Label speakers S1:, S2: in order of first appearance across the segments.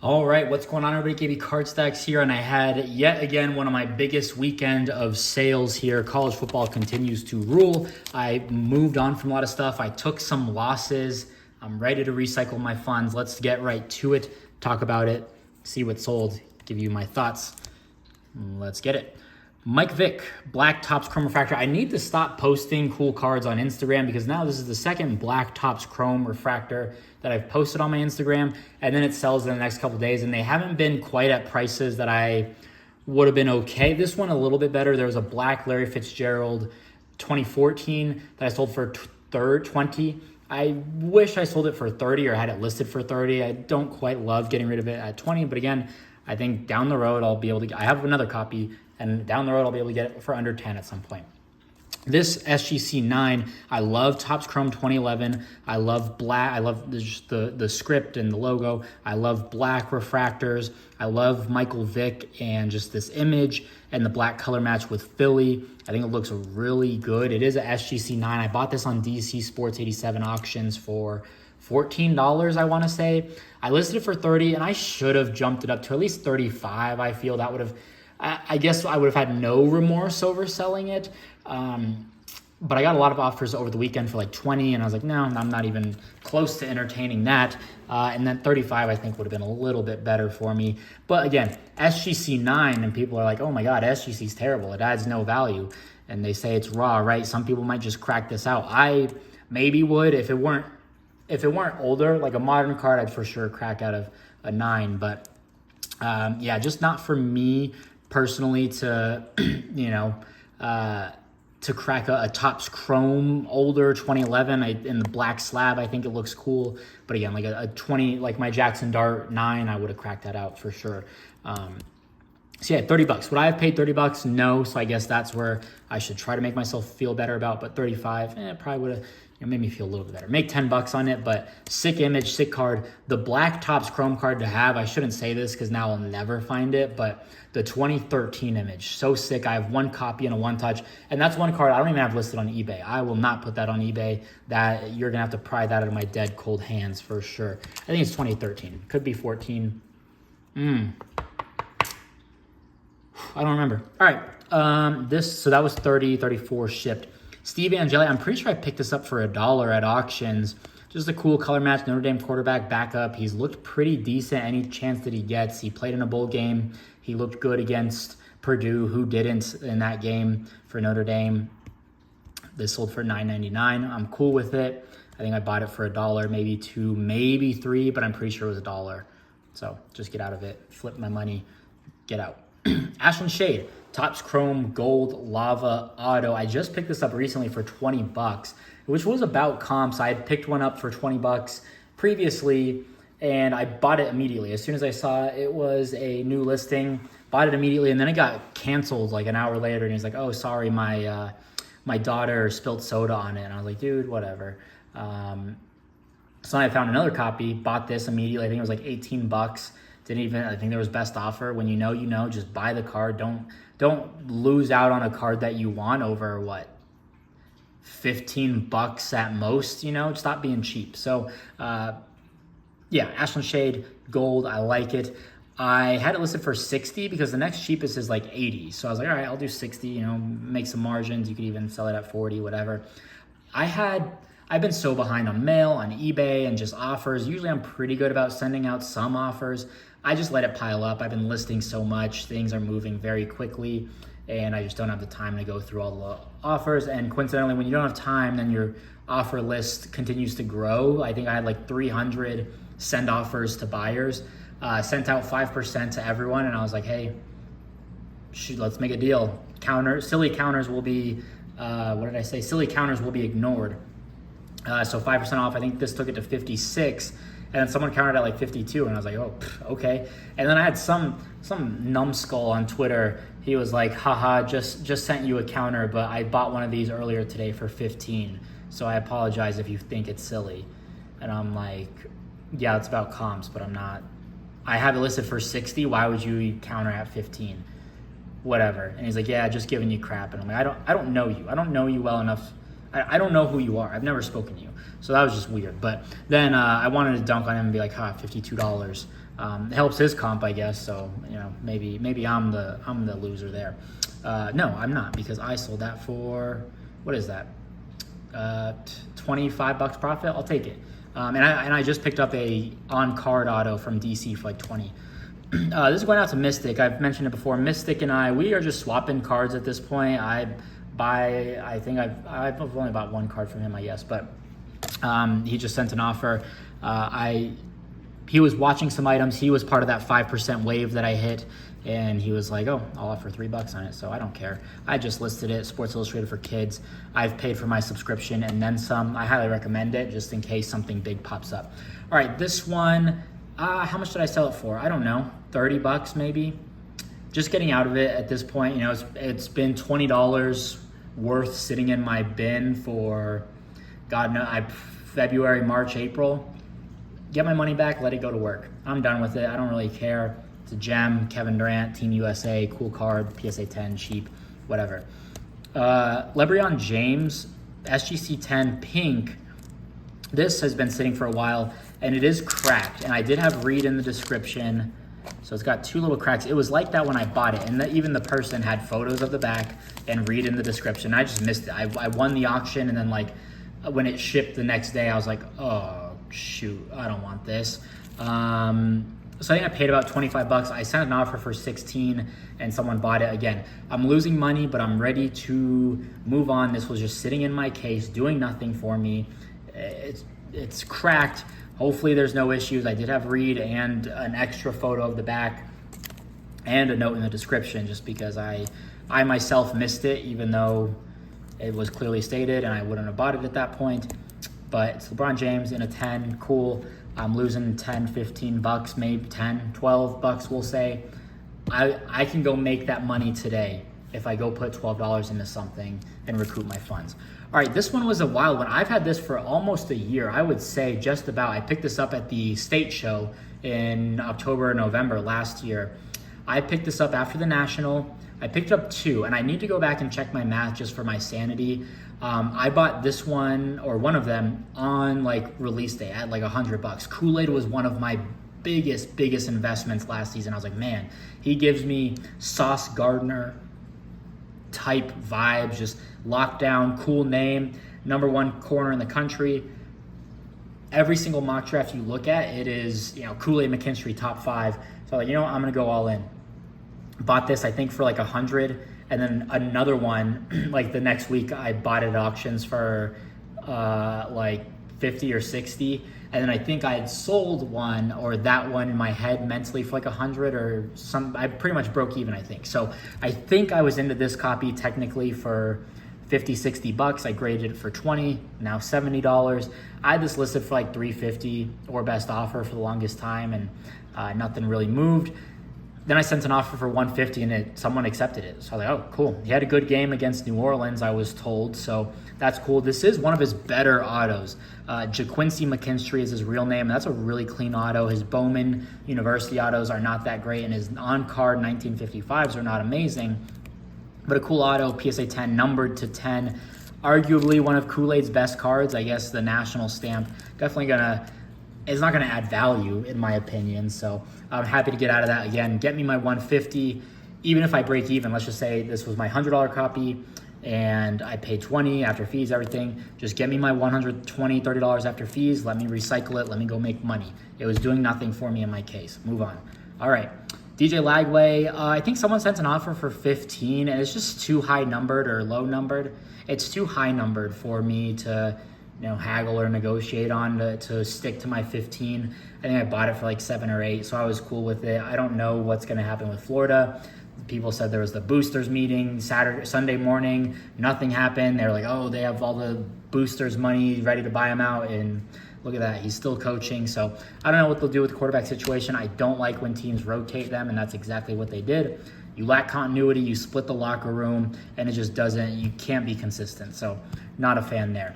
S1: All right, what's going on, everybody? KB Card Stacks here, and I had yet again one of my biggest weekend of sales here. College football continues to rule. I moved on from a lot of stuff. I took some losses. I'm ready to recycle my funds. Let's get right to it, talk about it, see what sold, give you my thoughts. Let's get it. Mike Vick, Black Tops Chrome Refractor. I need to stop posting cool cards on Instagram because now this is the second Black Tops Chrome Refractor that I've posted on my Instagram, and then it sells in the next couple days, and they haven't been quite at prices that I would have been okay. This one a little bit better. There was a Black Larry Fitzgerald 2014 that I sold for 20. I wish I sold it for 30 or had it listed for 30. I don't quite love getting rid of it at 20, but again, I think down the road I'll be able to, I have another copy, and down the road I'll be able to get it for under 10 at some point. This SGC 9, I love Topps Chrome 2011. I love black. I love just the script and the logo. I love black refractors. I love Michael Vick and just this image and the black color match with Philly. I think it looks really good. It is a SGC 9. I bought this on DC Sports 87 auctions for $14, I want to say. I listed it for 30, and I should have jumped it up to at least 35. I feel that would have, I guess I would have had no remorse over selling it. But I got a lot of offers over the weekend for like 20, and I was like, no, I'm not even close to entertaining that. And then 35, I think, would have been a little bit better for me. But again, SGC 9, and people are like, oh my God, SGC is terrible. It adds no value. And they say it's raw, right? Some people might just crack this out. I maybe would if it weren't older, like a modern card, I'd for sure crack out of a 9. But yeah, just not for me personally to, to crack a Topps Chrome older 2011 in the black slab. I think it looks cool. But again, like a 20, like my Jackson Dart 9, I would have cracked that out for sure. So yeah, $30. Would I have paid $30? No. So I guess that's where I should try to make myself feel better about. But 35, probably would have made me feel a little bit better. Make $10 on it, but sick image, sick card. The Black Topps Chrome card to have, I shouldn't say this because now I'll never find it, but the 2013 image, so sick. I have one copy and a one touch, and that's one card I don't even have listed on eBay. I will not put that on eBay. That you're gonna have to pry that out of my dead cold hands for sure. I think it's 2013. Could be 14. I don't remember. All right, so that was 30, 34 shipped. Steve Angeli, I'm pretty sure I picked this up for $1 at auctions. Just a cool color match, Notre Dame quarterback backup. He's looked pretty decent any chance that he gets. He played in a bowl game. He looked good against Purdue, who didn't in that game for Notre Dame. This sold for $9.99. I'm cool with it. I think I bought it for $1, maybe $2, maybe $3, but I'm pretty sure it was $1. So just get out of it. Flip my money. Get out. Ashland Shade, Topps Chrome Gold Lava Auto. I just picked this up recently for $20, which was about comps. I had picked one up for $20 previously, and I bought it immediately. As soon as I saw it was a new listing, bought it immediately, and then it got canceled like an hour later, and he's like, oh, sorry, my daughter spilled soda on it. And I was like, dude, whatever. So I found another copy, bought this immediately. I think it was like $18. I think there was best offer. When you know, just buy the card. Don't lose out on a card that you want over what, $15 at most, stop being cheap. So yeah, Ashland Shade Gold, I like it. I had it listed for 60 because the next cheapest is like 80. So I was like, all right, I'll do 60, make some margins. You could even sell it at 40, whatever. I've been so behind on mail, on eBay, and just offers. Usually I'm pretty good about sending out some offers. I just let it pile up. I've been listing so much. Things are moving very quickly, and I just don't have the time to go through all the offers. And coincidentally, when you don't have time, then your offer list continues to grow. I think I had like 300 send offers to buyers. Sent out 5% to everyone, and I was like, hey, shoot, let's make a deal. Silly counters will be, Silly counters will be ignored. So 5% off, I think this took it to 56, and then someone countered at like 52, and I was like, oh, okay. And then I had some numbskull on Twitter. He was like, haha, just sent you a counter, but I bought one of these earlier today for 15, so I apologize if you think it's silly. And I'm like, yeah, it's about comps, but I'm not. I have it listed for 60. Why would you counter at 15? Whatever. And he's like, yeah, just giving you crap. And I'm like, I don't know you. I don't know you well enough. I don't know who you are. I've never spoken to you. So that was just weird. But then I wanted to dunk on him and be like, $52. It helps his comp, I guess. So maybe I'm the loser there. No, I'm not, because I sold that for, what is that? $25 profit. I'll take it. And I just picked up a on-card auto from DC for like 20. This is going out to Mystic. I've mentioned it before. Mystic and we are just swapping cards at this point. I've only bought one card from him, I guess, but he just sent an offer. He was watching some items. He was part of that 5% wave that I hit, and he was like, oh, I'll offer $3 on it, so I don't care. I just listed it, Sports Illustrated for Kids. I've paid for my subscription and then some. I highly recommend it just in case something big pops up. All right, this one, how much did I sell it for? I don't know, $30 maybe. Just getting out of it at this point. It's been $20 worth sitting in my bin for, God knows, February, March, April. Get my money back, let it go to work. I'm done with it. I don't really care. It's a gem, Kevin Durant, Team USA, cool card, PSA 10, cheap, whatever. LeBron James, SGC 10 pink. This has been sitting for a while, and it is cracked. And I did have read in the description, so it's got two little cracks. It was like that when I bought it, and even the person had photos of the back and read in the description. I just missed it. I won the auction, and then when it shipped the next day, I was like, oh, shoot, I don't want this. So I think I paid about $25. I sent an offer for 16 and someone bought it. Again, I'm losing money, but I'm ready to move on. This was just sitting in my case, doing nothing for me. It's cracked. Hopefully there's no issues. I did have read and an extra photo of the back and a note in the description, just because I myself missed it, even though it was clearly stated and I wouldn't have bought it at that point. But it's LeBron James in a 10, cool. I'm losing 10, 15 bucks, maybe 10, 12 bucks, we'll say. I can go make that money today if I go put $12 into something and recoup my funds. All right, this one was a wild one. I've had this for almost a year. I would say just about. I picked this up at the state show in October or November last year. I picked this up after the National. I picked up two, and I need to go back and check my math just for my sanity. I bought this one, or one of them, on release day at $100. KoolAid was one of my biggest investments last season. I was like, man, he gives me Sauce Gardner type vibes, just locked down, cool name, number one corner in the country. Every single mock draft you look at, it is, KoolAid McKinney top 5. So I'm gonna go all in. Bought this, I think, for $100. And then another one, the next week, I bought it at auctions for 50 or 60. And then I think I had sold one, or that one in my head mentally, for $100 or some. I pretty much broke even, I think. So I think I was into this copy technically for 50, 60 bucks. I graded it for 20, now $70. I had this listed for $350 or best offer for the longest time, and nothing really moved. Then I sent an offer for $150 and someone accepted it. So I was like, oh, cool. He had a good game against New Orleans, I was told. So that's cool. This is one of his better autos. JaQuincy McKinstry is his real name. That's a really clean auto. His Bowman University autos are not that great, and his on-card 1955s are not amazing. But a cool auto, PSA 10, numbered to 10. Arguably one of KoolAid's best cards. I guess the national stamp. Definitely it's not going to add value, in my opinion. So I'm happy to get out of that. Again, get me my $150. Even if I break even, let's just say this was my $100 copy and I paid $20 after fees, everything. Just get me my $120, $30 after fees. Let me recycle it. Let me go make money. It was doing nothing for me in my case. Move on. All right. DJ Langway, I think someone sent an offer for 15, and it's just too high numbered or low numbered. It's too high numbered for me to haggle or negotiate on to stick to my 15. I think I bought it for 7 or 8, so I was cool with it. I don't know what's going to happen with Florida. People said there was the boosters meeting Sunday morning. Nothing happened. They're like, oh, they have all the boosters money ready to buy him out, and look at that. He's still coaching. So I don't know what they'll do with the quarterback situation. I don't like when teams rotate them, and that's exactly what they did. You lack continuity, you split the locker room, and it just doesn't, you can't be consistent. So not a fan there.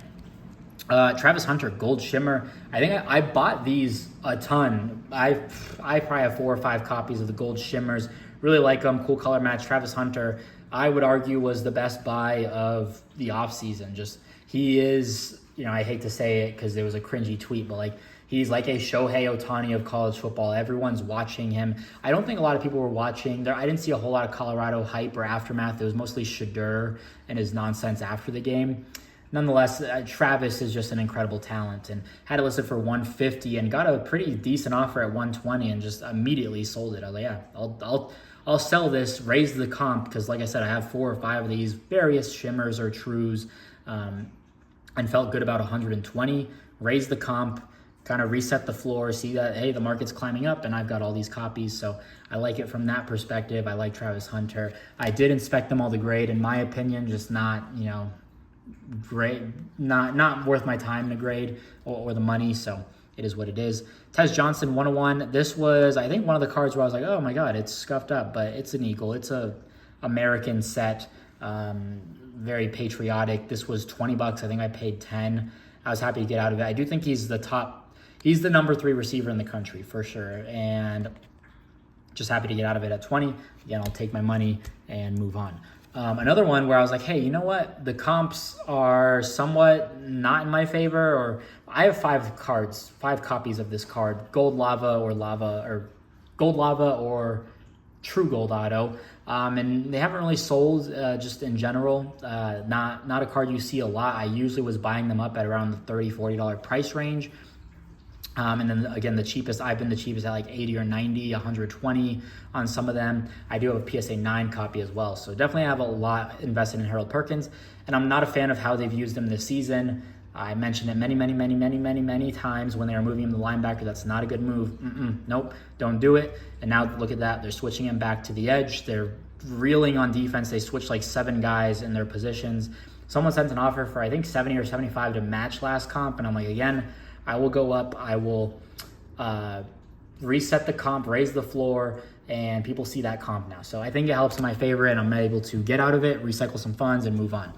S1: Travis Hunter, Gold Shimmer. I think I bought these a ton. I probably have 4 or 5 copies of the Gold Shimmers. Really like them. Cool color match. Travis Hunter, I would argue, was the best buy of the offseason. He is, I hate to say it because there was a cringy tweet, but He's like a Shohei Ohtani of college football. Everyone's watching him. I don't think a lot of people were watching. I didn't see a whole lot of Colorado hype or aftermath. It was mostly Shadur and his nonsense after the game. Nonetheless, Travis is just an incredible talent, and had it listed for 150 and got a pretty decent offer at 120 and just immediately sold it. I was like, yeah, I'll sell this, raise the comp, because like I said, I have 4 or 5 of these various shimmers or trues, and felt good about 120. Raise the comp, kind of reset the floor, see that, hey, the market's climbing up and I've got all these copies. So I like it from that perspective. I like Travis Hunter. I did inspect them all to grade. In my opinion, just not, great, not worth my time to grade or the money. So it is what it is. Tez Johnson 101. This was, I think, one of the cards where I was like, oh my God, it's scuffed up, but it's an Eagle. It's a American set, very patriotic. This was $20. I think I paid 10. I was happy to get out of it. I do think he's the number 3 receiver in the country for sure. And just happy to get out of it at 20. Again, I'll take my money and move on. Another one where I was like, hey, you know what? The comps are somewhat not in my favor, or I have 5 copies of this card, Gold Lava or True Gold Auto. And they haven't really sold just in general. Not a card you see a lot. I usually was buying them up at around the $30, $40 price range. And then again, I've been the cheapest at like 80 or 90, 120 on some of them. I do have a PSA 9 copy as well. So definitely have a lot invested in Herold Perkins. And I'm not a fan of how they've used him this season. I mentioned it many times when they were moving him to linebacker. That's not a good move. Nope, don't do it. And now look at that. They're switching him back to the edge. They're reeling on defense. They switched like 7 guys in their positions. Someone sent an offer for, I think, 70 or 75 to match last comp. And I'm like, again, I will go up. I will reset the comp, raise the floor, and people see that comp now. So I think it helps in my favor, and I'm able to get out of it, recycle some funds, and move on.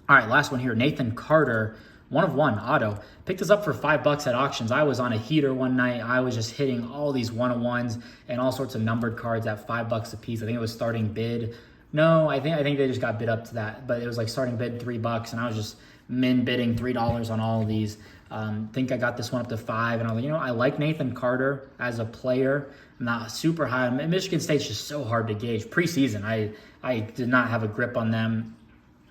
S1: All right, last one here. Nathan Carter, 1 of 1 auto. Picked this up for $5 at auctions. I was on a heater one night. I was just hitting all these 1-of-1s and all sorts of numbered cards at $5 a piece. I think it was starting bid. No, I think they just got bid up to that, but it was like starting bid $3, and I was just min bidding $3 on all of these. Think I got this one up to 5, and I was like, I like Nathan Carter as a player. I'm not super high. Michigan State's just so hard to gauge. Preseason, I did not have a grip on them.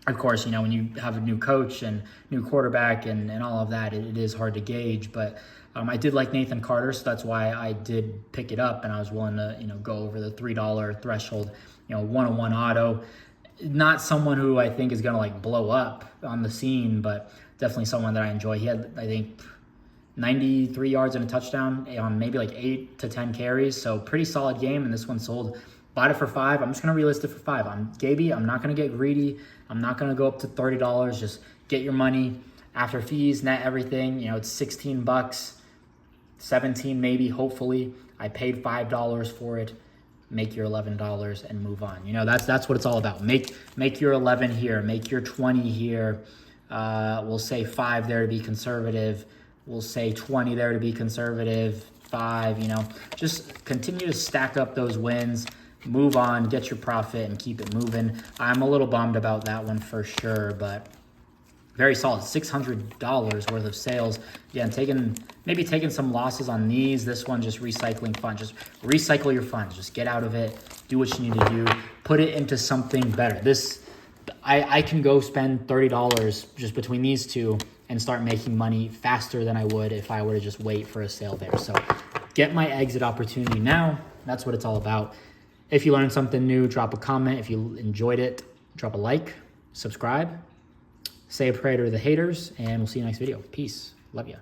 S1: Of course, when you have a new coach and new quarterback and all of that, it is hard to gauge. But I did like Nathan Carter, so that's why I did pick it up, and I was willing to go over the $3 threshold. 1-of-1 auto. Not someone who I think is going to like blow up on the scene, but definitely someone that I enjoy. He had, I think, 93 yards and a touchdown on maybe like 8 to 10 carries. So pretty solid game, and this one sold. Bought it for 5. I'm just going to relist it for 5. I'm not going to get greedy. I'm not going to go up to $30. Just get your money after fees, net everything. It's $16, 17 maybe, hopefully. I paid $5 for it. Make your $11 and move on. That's what it's all about. Make your 11 here. Make your 20 here. We'll say 5 there to be conservative. We'll say 20 there to be conservative. 5, just continue to stack up those wins. Move on, get your profit, and keep it moving. I'm a little bummed about that one for sure, but very solid. $600 worth of sales. Again, maybe taking some losses on these. This one, just recycling funds. Just recycle your funds. Just get out of it. Do what you need to do. Put it into something better. I can go spend $30 just between these two and start making money faster than I would if I were to just wait for a sale there. So get my exit opportunity now. That's what it's all about. If you learned something new, drop a comment. If you enjoyed it, drop a like, subscribe, say a prayer to the haters, and we'll see you next video. Peace. Love ya.